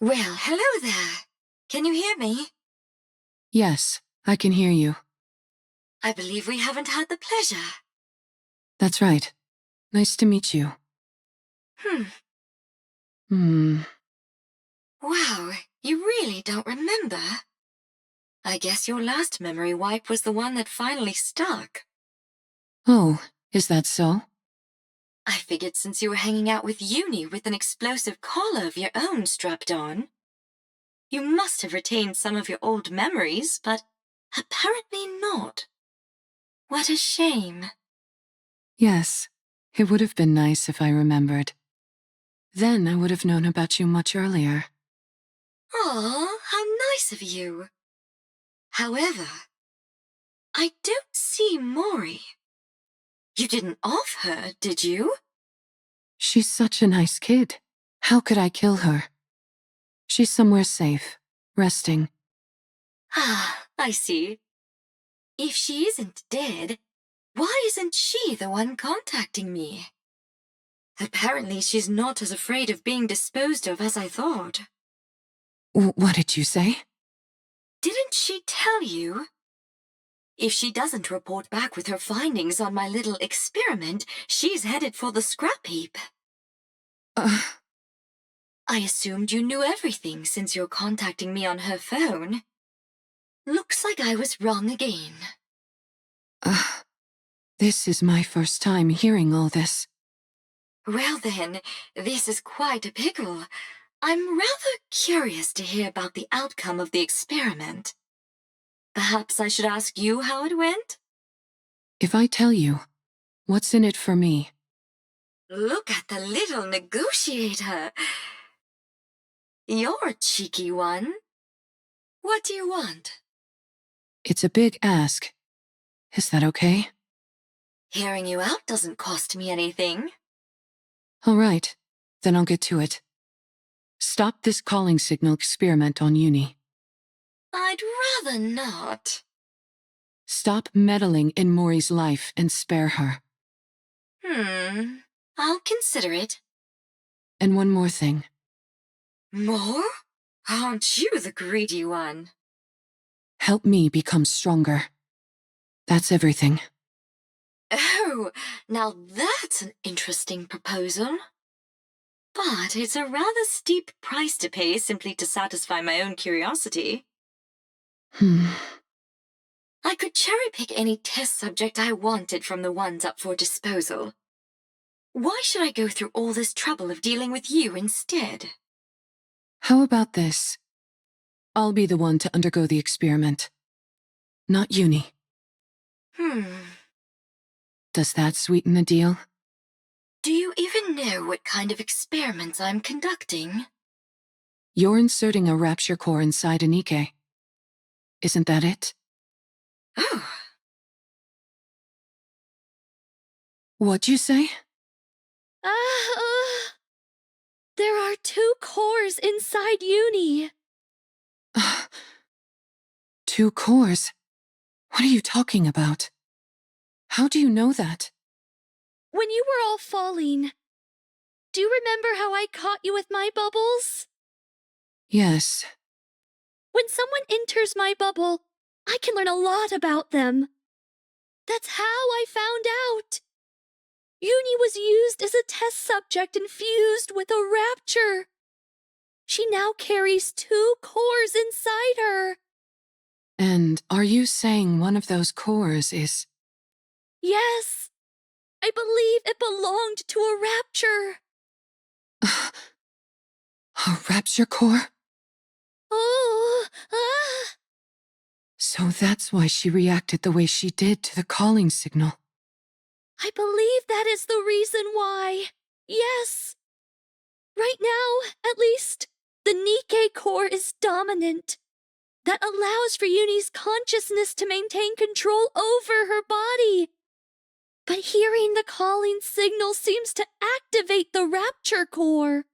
Well, hello there. Can you hear me? Yes, I can hear you. I believe we haven't had the pleasure. That's right. Nice to meet you. Hmm. Wow, you really don't remember? I guess your last memory wipe was the one that finally stuck. Oh, is that so? I figured since you were hanging out with Uni with an explosive collar of your own strapped on, you must have retained some of your old memories, but apparently not. What a shame. Yes, it would have been nice if I remembered. Then I would have known about you much earlier. Aw, how nice of you. However, I don't see Mori. You didn't off her, did you? She's such a nice kid. How could I kill her? She's somewhere safe, resting. Ah, I see. If she isn't dead, why isn't she the one contacting me? Apparently she's not as afraid of being disposed of as I thought. What did you say? Didn't she tell you? If she doesn't report back with her findings on my little experiment, she's headed for the scrap heap. Uh, I assumed you knew everything since you're contacting me on her phone. Looks like I was wrong again. uh, this is my first time hearing all this. Well then, this is quite a pickle. I'm rather curious to hear about the outcome of the experiment. Perhaps I should ask you how it went? If I tell you, what's in it for me? Look at the little negotiator. You're a cheeky one. What do you want? It's a big ask. Is that okay? Hearing you out doesn't cost me anything. All right, then I'll get to it. Stop this calling signal experiment on Uni. I'd rather not. Stop meddling in Mori's life and spare her. I'll consider it. And one more thing. More? Aren't you the greedy one? Help me become stronger. That's everything. Oh, now that's an interesting proposal. But it's a rather steep price to pay simply to satisfy my own curiosity. I could cherry-pick any test subject I wanted from the ones up for disposal. Why should I go through all this trouble of dealing with you instead? How about this? I'll be the one to undergo the experiment. Not Uni. Does that sweeten the deal? Do you even know what kind of experiments I'm conducting? You're inserting a rapture core inside a NIKKE. Isn't that it? Oh, What'd you say? There are 2 cores inside Uni. 2 cores? What are you talking about? How do you know that? When you were all falling, do you remember how I caught you with my bubbles? Yes. When someone enters my bubble, I can learn a lot about them. That's how I found out. Uni was used as a test subject infused with a rapture. She now carries 2 cores inside her. And are you saying one of those cores is... Yes, I believe it belonged to a rapture. a rapture core? Oh, So that's why she reacted the way she did to the calling signal. I believe that is the reason why. Yes. Right now, at least, the NIKKE core is dominant. That allows for Uni's consciousness to maintain control over her body. But hearing the calling signal seems to activate the rapture core.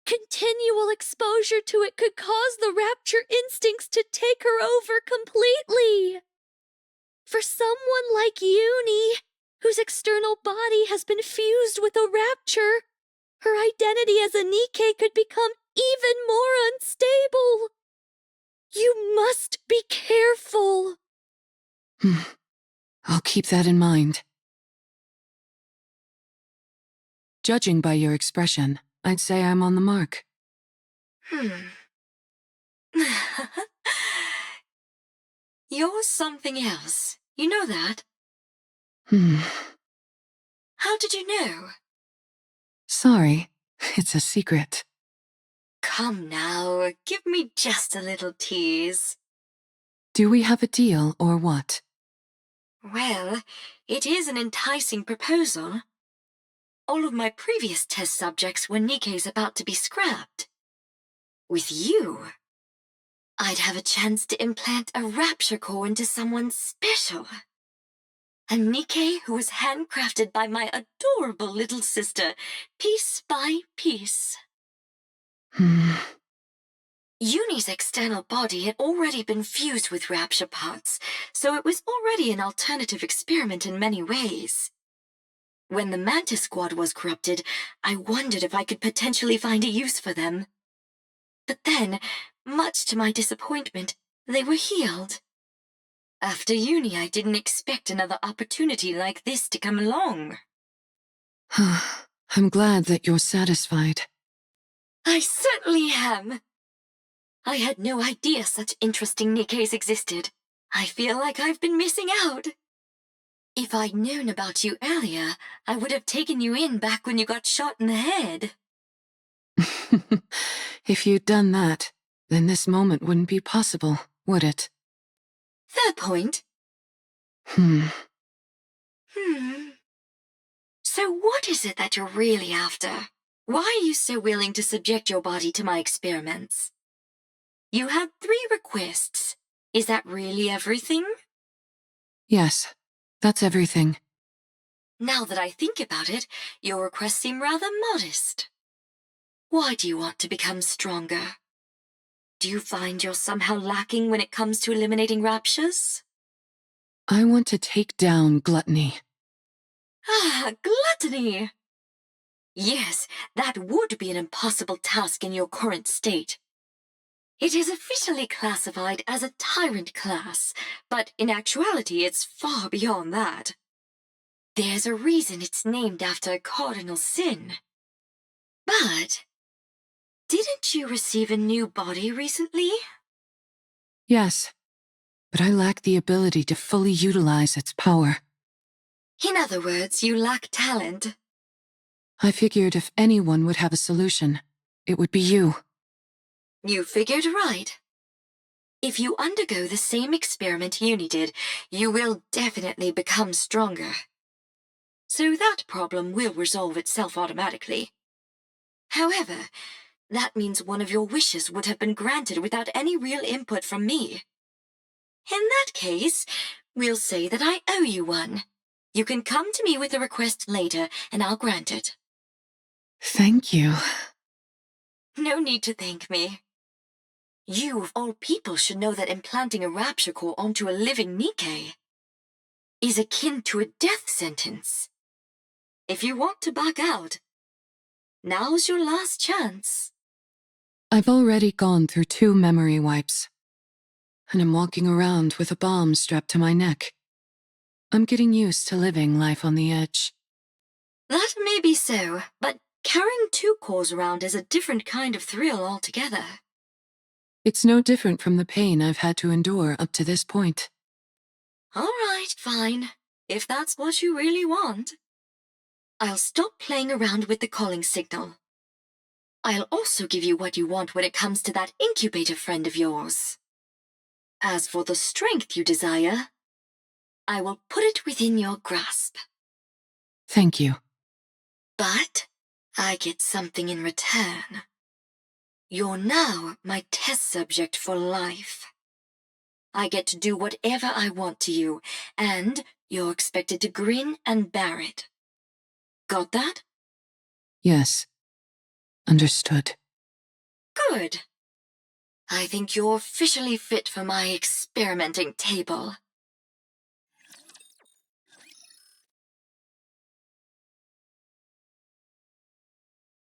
Continual exposure to it could cause the rapture instincts to take her over completely. For someone like Uni, whose external body has been fused with a rapture, her identity as a NIKKE could become even more unstable. You must be careful. I'll keep that in mind. Judging by your expression, I'd say I'm on the mark. You're something else. You know that? How did you know? Sorry, it's a secret. Come now, give me just a little tease. Do we have a deal or what? Well, it is an enticing proposal. All of my previous test subjects were NIKKE's about to be scrapped. With you, I'd have a chance to implant a rapture core into someone special. A NIKKE who was handcrafted by my adorable little sister, piece by piece. Uni's external body had already been fused with rapture parts, so it was already an alternative experiment in many ways. When the Mantis Squad was corrupted, I wondered if I could potentially find a use for them. But then, much to my disappointment, they were healed. After uni, I didn't expect another opportunity like this to come along. I'm glad that you're satisfied. I certainly am. I had no idea such interesting NIKKEs existed. I feel like I've been missing out. If I'd known about you earlier, I would have taken you in back when you got shot in the head. If you'd done that, then this moment wouldn't be possible, would it? Fair point. So what is it that you're really after? Why are you so willing to subject your body to my experiments? You had 3 requests. Is that really everything? Yes, that's everything. Now that I think about it, your requests seem rather modest. Why do you want to become stronger? Do you find you're somehow lacking when it comes to eliminating raptures? I want to take down gluttony. Ah, gluttony! Yes, that would be an impossible task in your current state. It is officially classified as a tyrant class, but in actuality it's far beyond that. There's a reason it's named after a cardinal sin. But didn't you receive a new body recently? Yes, but I lack the ability to fully utilize its power. In other words, you lack talent. I figured if anyone would have a solution, it would be you. You figured right. If you undergo the same experiment Uni did, you will definitely become stronger. So that problem will resolve itself automatically. However, that means one of your wishes would have been granted without any real input from me. In that case, we'll say that I owe you one. You can come to me with a request later, and I'll grant it. Thank you. No need to thank me. You, of all people, should know that implanting a rapture core onto a living NIKKE is akin to a death sentence. If you want to back out, now's your last chance. I've already gone through 2 memory wipes, and I'm walking around with a bomb strapped to my neck. I'm getting used to living life on the edge. That may be so, but carrying 2 cores around is a different kind of thrill altogether. It's no different from the pain I've had to endure up to this point. All right, fine. If that's what you really want. I'll stop playing around with the calling signal. I'll also give you what you want when it comes to that incubator friend of yours. As for the strength you desire, I will put it within your grasp. Thank you. But I get something in return. You're now my test subject for life. I get to do whatever I want to you, and you're expected to grin and bear it. Got that? Yes. Understood. Good. I think you're officially fit for my experimenting table.